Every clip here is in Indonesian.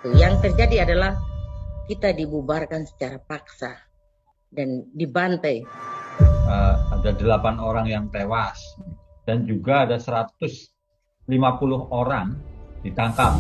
Yang terjadi adalah kita dibubarkan secara paksa dan dibantai. Ada 8 orang yang tewas dan juga ada 150 orang ditangkap.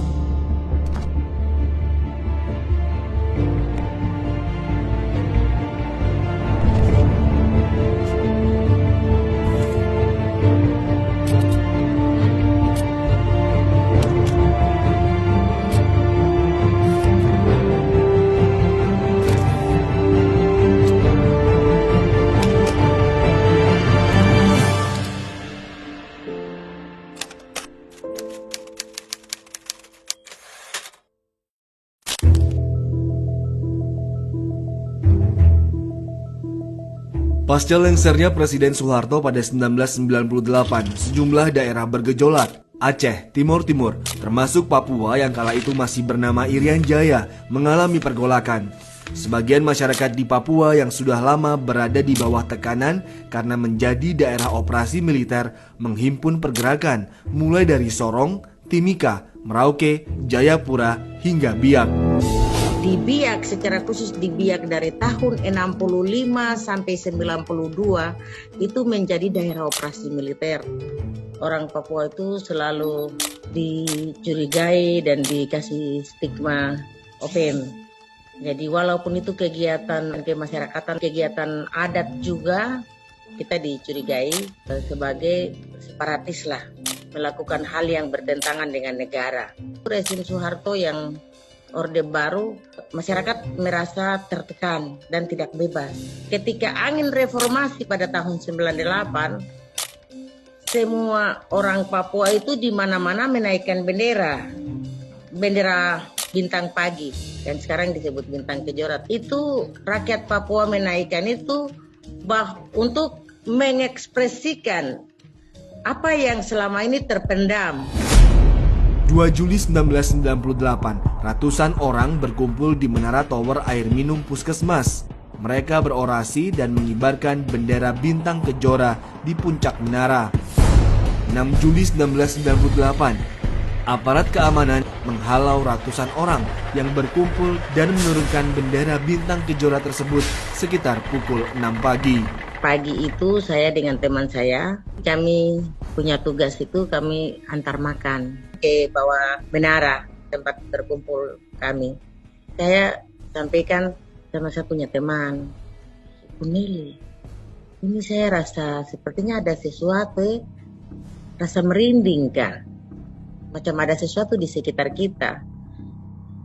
Pasca lengsernya Presiden Soeharto pada 1998, sejumlah daerah bergejolak. Aceh, Timur Timur, termasuk Papua yang kala itu masih bernama Irian Jaya, mengalami pergolakan. Sebagian masyarakat di Papua yang sudah lama berada di bawah tekanan karena menjadi daerah operasi militer menghimpun pergerakan mulai dari Sorong, Timika, Merauke, Jayapura, hingga Biak. Di Biak, secara khusus di Biak dari tahun 65 sampai 92 itu menjadi daerah operasi militer. Orang Papua itu selalu dicurigai dan dikasih stigma open. Jadi walaupun itu kegiatan kemasyarakatan, kegiatan adat juga, kita dicurigai sebagai separatis lah, melakukan hal yang bertentangan dengan negara. Rezim Soeharto yang Orde Baru, masyarakat merasa tertekan dan tidak bebas. Ketika angin reformasi pada tahun 98, semua orang Papua itu di mana-mana menaikkan bendera bintang pagi, dan sekarang disebut bintang kejora. Itu rakyat Papua menaikkan itu untuk mengekspresikan apa yang selama ini terpendam. 2 Juli 1998, ratusan orang berkumpul di Menara Tower Air Minum Puskesmas. Mereka berorasi dan mengibarkan bendera bintang kejora di puncak menara. 6 Juli 1998, aparat keamanan menghalau ratusan orang yang berkumpul dan menurunkan bendera bintang kejora tersebut sekitar pukul 6 pagi. Pagi itu saya dengan teman saya, kami punya tugas itu kami antar makan ke bawah menara tempat berkumpul kami. Saya sampaikan sama saya punya teman, Kunili, ini saya rasa sepertinya ada sesuatu, rasa merinding kan, macam ada sesuatu di sekitar kita.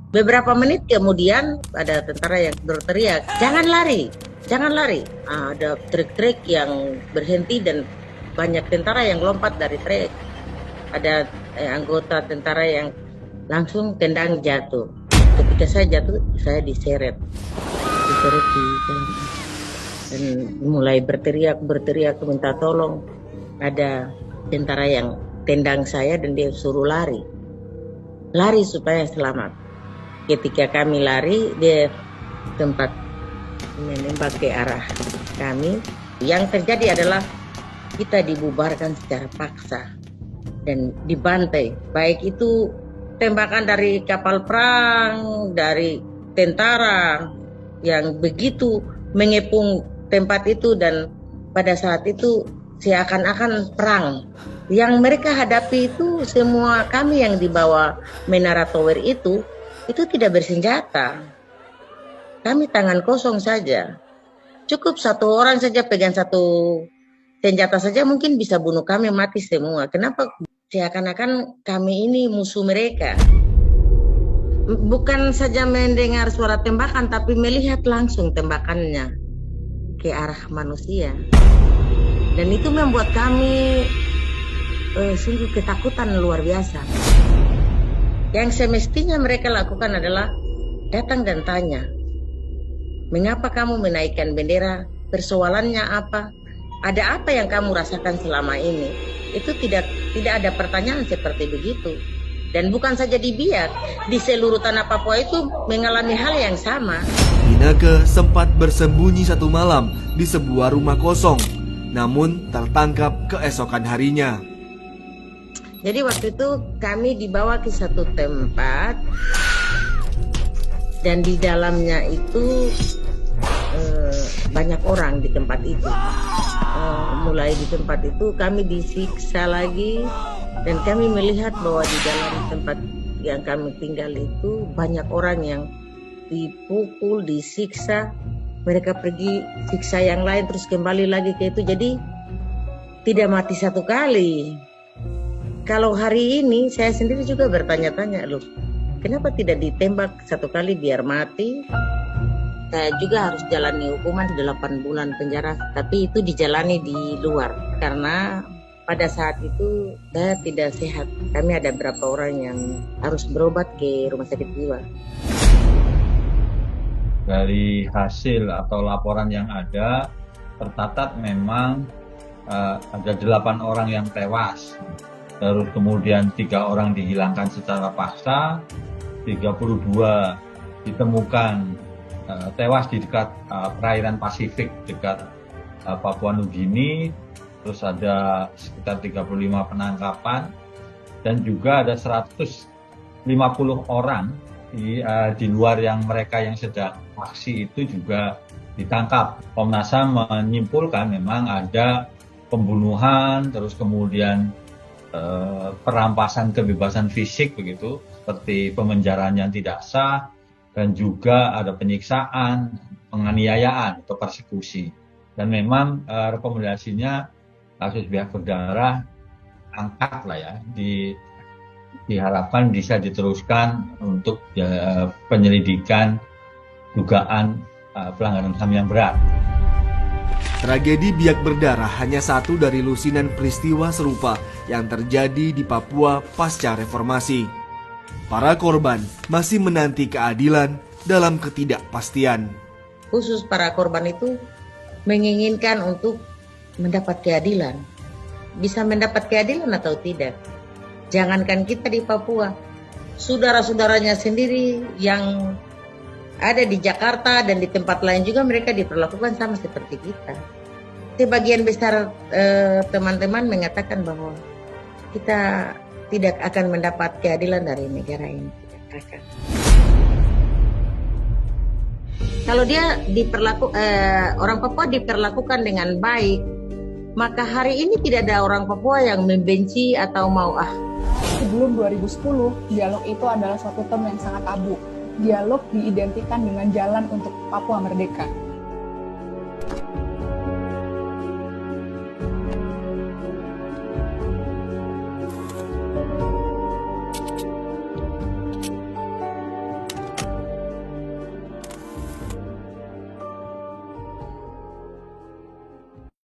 Beberapa menit kemudian ada tentara yang berteriak, jangan lari, jangan lari. Ada truk-truk yang berhenti dan banyak tentara yang lompat dari truk. Ada anggota tentara yang langsung tendang jatuh. Ketika saya jatuh, saya diseret di jalan dan mulai berteriak minta tolong. Ada tentara yang tendang saya dan dia suruh lari supaya selamat. Ketika kami lari, dia tempat menembak ke arah kami. Yang terjadi adalah kita dibubarkan secara paksa dan dibantai, baik itu tembakan dari kapal perang, dari tentara yang begitu mengepung tempat itu, dan pada saat itu seakan-akan perang. Yang mereka hadapi itu semua kami yang di bawah Menara Tower itu tidak bersenjata. Kami tangan kosong saja. Cukup satu orang saja pegang satu senjata saja mungkin bisa bunuh kami mati semua. Kenapa? Seakan-akan kami ini musuh mereka. Bukan saja mendengar suara tembakan, tapi melihat langsung tembakannya ke arah manusia. Dan itu membuat kami sungguh ketakutan luar biasa. Yang semestinya mereka lakukan adalah datang dan tanya, mengapa kamu menaikkan bendera? Persoalannya apa? Ada apa yang kamu rasakan selama ini? Itu tidak ada pertanyaan seperti begitu. Dan bukan saja di Biak, di seluruh tanah Papua itu mengalami hal yang sama. Inake sempat bersembunyi satu malam di sebuah rumah kosong, namun tertangkap keesokan harinya. Jadi waktu itu kami dibawa ke satu tempat dan di dalamnya itu banyak orang di tempat itu. Mulai di tempat itu kami disiksa lagi, dan kami melihat bahwa di dalam tempat yang kami tinggal itu banyak orang yang dipukul, disiksa. Mereka pergi siksa yang lain terus kembali lagi ke itu. Jadi tidak mati satu kali. Kalau hari ini saya sendiri juga bertanya-tanya, loh, kenapa tidak ditembak satu kali biar mati? Saya juga harus jalani hukuman 8 bulan penjara, tapi itu dijalani di luar karena pada saat itu saya tidak sehat. Kami ada beberapa orang yang harus berobat ke rumah sakit jiwa. Dari hasil atau laporan yang ada, tercatat memang ada 8 orang yang tewas. Terus kemudian 3 orang dihilangkan secara paksa, 32 ditemukan tewas di dekat perairan Pasifik dekat Papua Nugini. Terus ada sekitar 35 penangkapan dan juga ada 150 orang di luar yang mereka yang sedang aksi itu juga ditangkap. Komnas HAM menyimpulkan memang ada pembunuhan, terus kemudian perampasan kebebasan fisik begitu, seperti pemenjaraan yang tidak sah, dan juga ada penyiksaan, penganiayaan atau persekusi. Dan memang rekomendasinya kasus biak berdarah angkat lah ya, diharapkan bisa diteruskan untuk penyelidikan dugaan pelanggaran HAM yang berat. Tragedi biak berdarah hanya satu dari lusinan peristiwa serupa yang terjadi di Papua pasca reformasi. Para korban masih menanti keadilan dalam ketidakpastian. Khusus para korban itu menginginkan untuk mendapat keadilan. Bisa mendapat keadilan atau tidak? Jangankan kita di Papua, saudara-saudaranya sendiri yang ada di Jakarta dan di tempat lain juga mereka diperlakukan sama seperti kita. Sebagian besar teman-teman mengatakan bahwa kita tidak akan mendapat keadilan dari negara ini. Kalau dia orang Papua diperlakukan dengan baik, maka hari ini tidak ada orang Papua yang membenci atau mau Sebelum 2010, dialog itu adalah suatu term yang sangat tabu. Dialog diidentikan dengan jalan untuk Papua merdeka.